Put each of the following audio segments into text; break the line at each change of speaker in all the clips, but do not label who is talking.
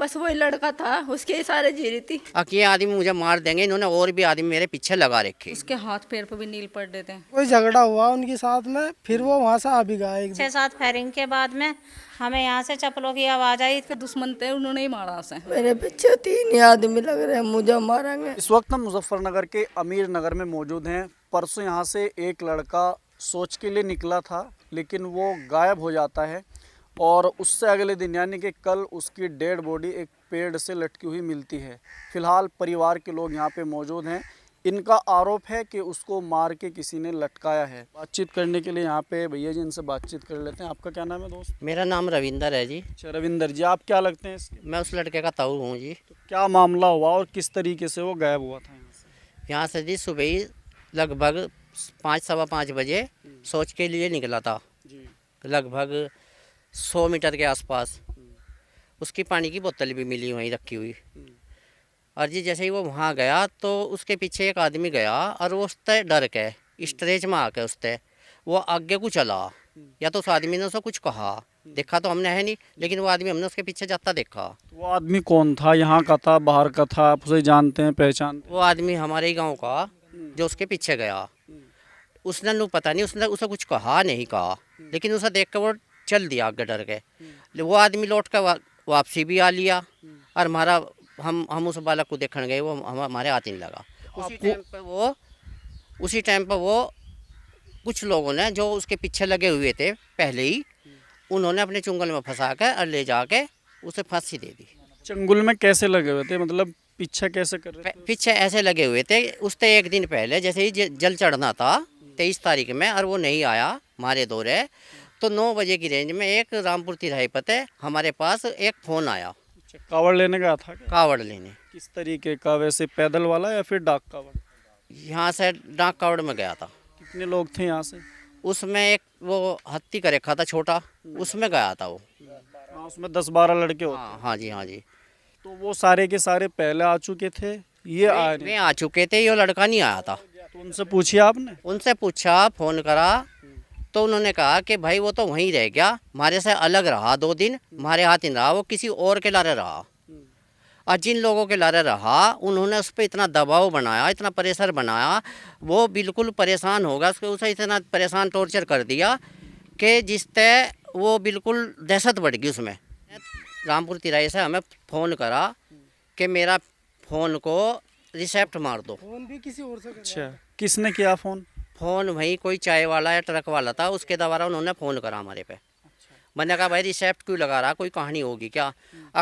बस वही लड़का था, उसके इशारे जी रही थी।
ये आदमी मुझे मार देंगे, इन्होंने और भी आदमी मेरे पीछे लगा रखे।
उसके हाथ पैर पर भी नील पड़ रहे थे।
कोई झगड़ा हुआ उनके साथ में, फिर वो वहाँ से आ भी गया।
6-7 फायरिंग के बाद में हमें यहाँ से चप्पलों की आवाज आई।
इसके दुश्मन थे, उन्होंने ही मारा उसे।
मेरे पीछे 3 आदमी लग रहे हैं, मुझे मारेंगे।
इस वक्त हम मुजफ्फरनगर के अमीर नगर में मौजूद हैं। परसों यहाँ से एक लड़का सोच के लिए निकला था, लेकिन वो गायब हो जाता है और उससे अगले दिन यानी कि कल उसकी डेड बॉडी एक पेड़ से लटकी हुई मिलती है। फिलहाल परिवार के लोग यहाँ पे मौजूद हैं। इनका आरोप है कि उसको मार के किसी ने लटकाया है। बातचीत करने के लिए यहाँ पे भैया जी, इनसे बातचीत कर लेते हैं। आपका क्या नाम है दोस्त?
मेरा नाम रविंदर है जी।
अच्छा रविंदर जी, आप क्या लगते हैं इसके?
मैं उस लड़के का ताऊ हूँ जी।
तो क्या मामला हुआ और किस तरीके से वो गायब हुआ था
यहाँ से जी सुबह ही लगभग 5-5:15 बजे सोच के लिए निकला था
जी?
लगभग 100 मीटर के आसपास। उसकी पानी की बोतल भी मिली वहीं रखी हुई। और जी जैसे ही वो वहाँ गया तो उसके पीछे एक आदमी गया और वो उससे डर के स्ट्रेच में आके उससे वो आगे को चला। या तो उस आदमी ने उसे कुछ कहा, देखा तो हमने है नहीं, लेकिन वो आदमी हमने उसके पीछे जाता देखा।
वो आदमी कौन था? यहाँ का था, बाहर का था? आप उसे जानते हैं, पहचानते
वो आदमी हमारे ही गाँव का जो उसके पीछे गया। उसने नु पता नहीं, उसने उसे कुछ कहा नहीं कहा, लेकिन उसे देख कर वो चल दिया आगे डर के। वो आदमी लौट कर वापसी भी आ लिया और हमारा हम उस बालक को देखने गए, वो हमारे हाथ ही नहीं लगा। उसी टाइम पर वो कुछ लोगों ने जो उसके पीछे लगे हुए थे पहले ही, उन्होंने अपने चुंगल में फंसा कर और ले जाके उसे फांसी दे दी।
चंगुल में कैसे लगे हुए थे? मतलब पीछा कैसे कर रहे थे?
पीछे ऐसे लगे हुए थे, उससे एक दिन पहले जैसे ही जल चढ़ना था 23 तारीख में, और वो नहीं आया हमारे दौरे, तो 9 बजे की रेंज में एक रामपुर तिराहे पते हमारे पास एक फ़ोन आया।
कावड़ लेने गया था क्या?
कावड़ लेने।
किस तरीके का? वैसे पैदल वाला या फिर डाक कावड़?
यहाँ से डाक कावड़ में गया था।
कितने लोग थे यहाँ से?
उसमें एक वो हत्ती का रेखा था छोटा, उसमें गया था वो।
हाँ, उसमें 10-12 लड़के होते।
हाँ जी, हाँ जी।
तो वो सारे के सारे पहले आ चुके थे, ये आए
वे
नहीं?
आ चुके थे, ये लड़का नहीं आया था।
तो उनसे पूछिए आपने?
उनसे पूछा, फ़ोन करा, तो उन्होंने कहा कि भाई वो तो वहीं रह गया, हमारे से अलग रहा 2 दिन, हमारे हाथ ही रहा, वो किसी और के लारे रहा। और जिन लोगों के लारे रहा उन्होंने उस पर इतना दबाव बनाया, इतना प्रेशर बनाया, वो बिल्कुल परेशान हो गया। उसे इतना परेशान टॉर्चर कर दिया कि जिससे वो बिल्कुल दहशत बढ़ गई उसमें। रामपुर तिराहे से हमें फ़ोन करा कि मेरा फ़ोन को रिसेप्ट मार दो।
फोन भी किसी और से
अच्छा, किसने किया फ़ोन?
फ़ोन वहीं कोई चाय वाला या ट्रक वाला था, उसके द्वारा उन्होंने फ़ोन करा हमारे पे। मैंने कहा भाई रिसेप्ट क्यों लगा रहा, कोई कहानी होगी क्या?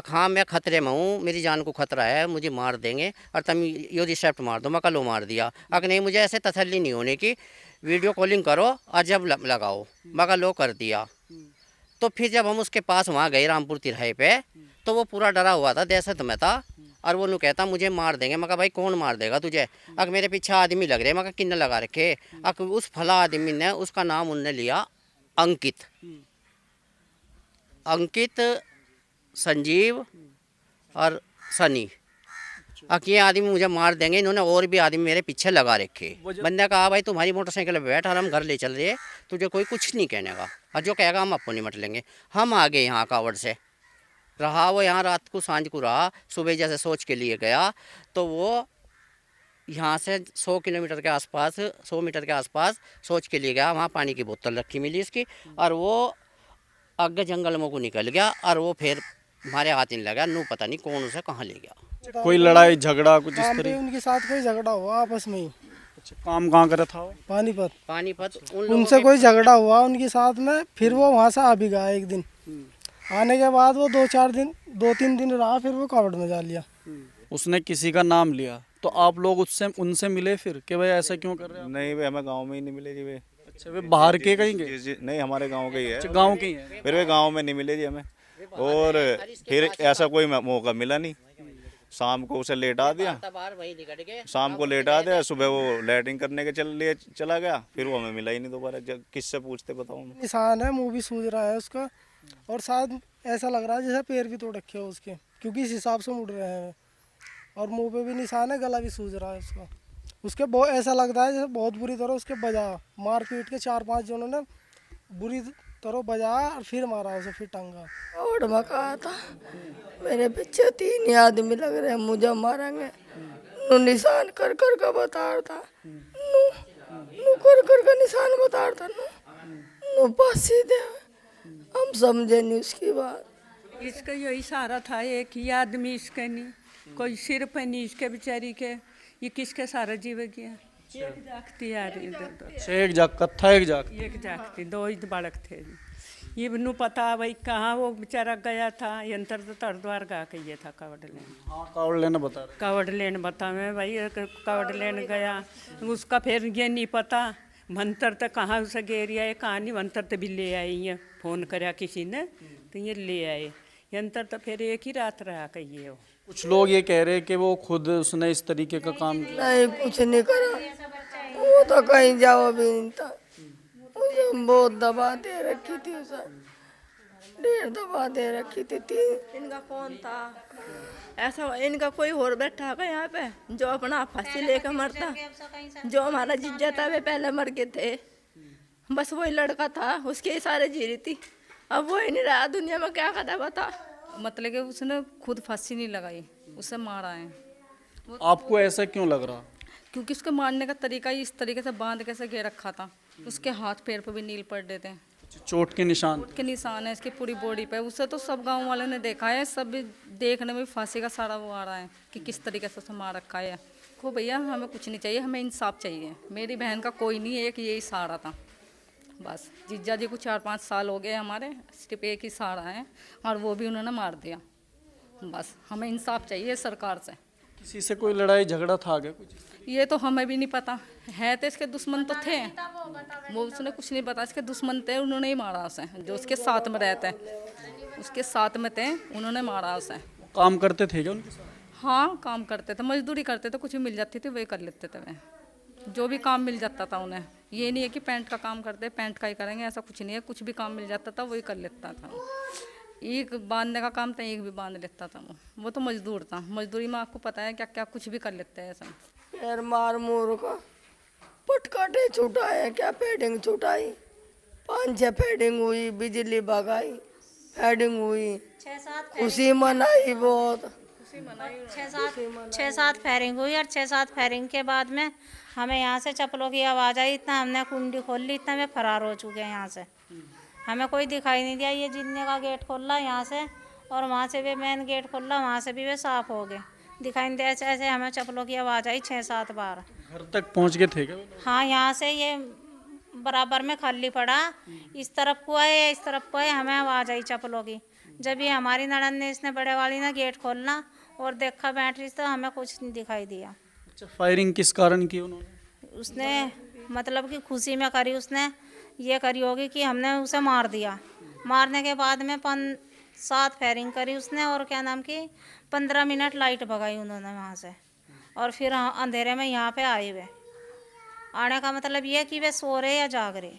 हाँ मैं खतरे में हूँ, मेरी जान को खतरा है, मुझे मार देंगे और तुम ये रिसेप्ट मार दो। मैं कल मार दिया। नहीं मुझे ऐसे तसल्ली नहीं होने की, वीडियो कॉलिंग करो और जब लगाओ। मैं लो कर दिया। तो फिर जब हम उसके पास वहाँ गए रामपुर तिराहे पे, तो वो पूरा डरा हुआ था, दहशत में था, और वो कहता मुझे मार देंगे। मैं कहा भाई कौन मार देगा तुझे? मेरे पीछे आदमी लग रहे। मैं कहा किन्ने लगा रखे? उस फला आदमी ने, उसका नाम उनने लिया अंकित, संजीव और सनी। ये आदमी मुझे मार देंगे, इन्होंने और भी आदमी मेरे पीछे लगा रखे। बंदे कहा भाई तुम्हारी मोटरसाइकिल पे बैठ और हम घर ले चल रहे, तुझे कोई कुछ नहीं कहने का, और जो कहेगा हम आपको निमट लेंगे। हम आ गए यहाँ कावड़ से, रहा वो यहाँ रात को, सांझ को रहा। सुबह जैसे सोच के लिए गया तो वो यहाँ से 100 किलोमीटर के आसपास, 100 मीटर के आसपास सोच के लिए गया। वहाँ पानी की बोतल रखी मिली इसकी, और वो आगे जंगल में को निकल गया, और वो फिर हमारे हाथ नहीं लगा। नू पता नहीं कौन उसे कहाँ ले गया।
कोई लड़ाई झगड़ा कुछ इस
काम पे
तरह?
उनके साथ कोई झगड़ा हुआ आपस में ही।
अच्छा, काम कहाँ कर रहा था वो?
पानीपत।
उन
उनसे कोई झगड़ा हुआ उनके साथ में, फिर वो वहाँ से आ भी गया एक दिन। आने के बाद वो 2-3 दिन रहा, फिर वो कावड़ में जा लिया।
उसने किसी का नाम लिया, तो आप लोग उनसे मिले फिर कि भाई ऐसा क्यों कर रहे हैं?
नहीं वे हमें गांव में ही नहीं मिले जी वे।
अच्छा, वे बाहर के कहीं गए?
जी नहीं, हमारे गांव के ही है।
अच्छा, गाँव के ही है।
फिर वे गांव में नहीं मिले जी हमें, और फिर ऐसा कोई मौका मिला नहीं। शाम को उसे लेटा दिया, शाम को लेटा दिया, सुबह वो लैट्रिन करने के लिए चला गया, फिर वो हमें मिला ही नहीं दोबारा। किससे पूछते बताओ?
निशान है, मुंह भी सूज रहा है उसका, और शायद ऐसा लग रहा है जैसे पैर भी तोड़ रखे हो उसके, क्योंकि इस हिसाब से मुड़ रहे हैं। और मुंह पे भी निशान है, गला भी सूज रहा है उसका। उसके बहुत ऐसा लगता है जैसे बहुत बुरी तरह उसके बजा, मार पीट के 4-5 जनों ने बुरी तो बजाया और फिर मारा उसे, फिर टांगा।
रोड में कहा था मेरे पीछे 3 आदमी लग रहे हैं, मुझे मारेंगे। नु निशान कर कर का बता रहा था, नु कर कर का निशान बता रहा था, नु पासी दे। हम समझे नहीं उसकी बात।
इसका यही सहारा था, एक ही आदमी इसके नहीं, कोई सिर पे नहीं इसके बेचारी के, ये किसके सहारा जीवेगी? एक जागती आ रही इधर,
एक जाग कत्था एक जाग
एक जागती, 2 ही बालक थे। ये बनु पता भाई कहाँ वो बेचारा गया था, यंत्र तो तरद्वार गा के ये था कावड़ लेने।
हाँ कावड़ लेना बता रहे।
कावड़ लेने बता मैं भाई, कावड़ लेने गया, उसका फिर ये नहीं पता मंत्र तो कहाँ उसे गेरिया है, कहाँ नहीं मंत्र तो भी ले आई है, फोन करा किसी ने तो ये ले आए यंत्र, तो फिर एक ही रात रहा कहिए। वो
कुछ लोग ये कह रहे हैं कि वो खुद उसने इस तरीके का काम किया।
नहीं, कुछ नहीं करा, वो तो कहीं जाओ भी नहीं था। उसे बहुत दबा दे रखी थी, उसे 1.5 दबा दे रखी थी 3। इनका कौन था ऐसा? इनका कोई और बैठा है यहाँ पे जो अपना फांसी लेकर मरता? जो हमारा जिज्जा था वे पहले मर गए थे, बस वही लड़का था, उसके इशारे जी रही थी। अब वो ही नहीं रहा दुनिया में, क्या करता बता।
मतलब कि उसने खुद फांसी नहीं लगाई, उसे मारा है।
आपको ऐसा क्यों लग रहा?
क्योंकि उसके मारने का तरीका ही इस तरीके से बांध के से घेर रखा था, उसके हाथ पैर पे भी नील पड़ रहे थे,
चोट के निशान?
के निशान है इसकी पूरी बॉडी पे। उसे तो सब गांव वालों ने देखा है, सब भी देखने में फांसी का सारा वो आ रहा है कि किस तरीके से उसे मार रखा है। को भैया हमें कुछ नहीं चाहिए, हमें इंसाफ चाहिए। मेरी बहन का कोई नहीं, एक यही सहारा था बस। जीजा जी को 4-5 साल हो गए हमारे, सिर्फ एक ही सहारा है और वो भी उन्होंने मार दिया। बस हमें इंसाफ चाहिए सरकार से।
किसी से कोई लड़ाई झगड़ा था क्या कुछ?
ये तो हमें भी नहीं पता है, तो इसके दुश्मन तो थे, वो उसने कुछ नहीं पता, इसके दुश्मन थे, उन्होंने ही मारा उसे। जो उसके साथ में रहते उसके साथ में थे, उन्होंने मारा उसे।
काम करते थे क्या उनके साथ?
हाँ काम करते थे, मजदूरी करते थे, कुछ भी मिल जाती थी वही कर लेते थे वे, जो भी काम मिल जाता था उन्हें। ये नहीं है कि पैंट का काम करते पैंट का ही करेंगे, ऐसा कुछ नहीं है, कुछ भी काम मिल जाता था वही कर लेता था। एक बांधने का काम था, एक भी बांध लेता था वो तो मजदूर था। मजदूरी में आपको पता है क्या क्या कुछ भी कर लेते हैं ऐसा।
पैर मार मोर का पटकाटे छुटाए, क्या फेडिंग छुटाई, 5-6 फेडिंग हुई, बिजली भगाई, फेडिंग हुई,
6-7
खुशी मनाई बहुत।
6-7 फायरिंग हुई और 6-7 फायरिंग के बाद में हमें यहाँ से चप्पलों की आवाज़ आई, इतना हमने कुंडी खोल ली, इतना में फरार हो चुके हैं यहाँ से। हमें कोई दिखाई नहीं दिया। ये जिन्ने का गेट खोला यहाँ से और वहाँ से भी मेन गेट खोला, वहाँ से भी वे साफ हो गए, दिखाई नहीं दिया। ऐसे हमें चप्पलों की आवाज़ आई 6-7 बार।
घर तक पहुंच गए थे क्या?
हाँ यहाँ से ये बराबर में खाली पड़ा, इस तरफ को आए इस तरफ को आए, हमें आवाज़ आई चप्पलों की। जब ये हमारी ननद ने इसने बड़े वाली ने गेट खोलना और देखा बैटरी, तो हमें कुछ नहीं दिखाई दिया।
अच्छा फायरिंग किस कारण की उन्होंने?
उसने मतलब कि खुशी में करी, उसने ये करी होगी कि हमने उसे मार दिया। मारने के बाद में 5-7 फायरिंग करी उसने और क्या नाम की 15 मिनट लाइट भगाई उन्होंने वहाँ से, और फिर अंधेरे में यहाँ पे आए हुए। आने का मतलब ये कि वे सो रहे या जाग रहे।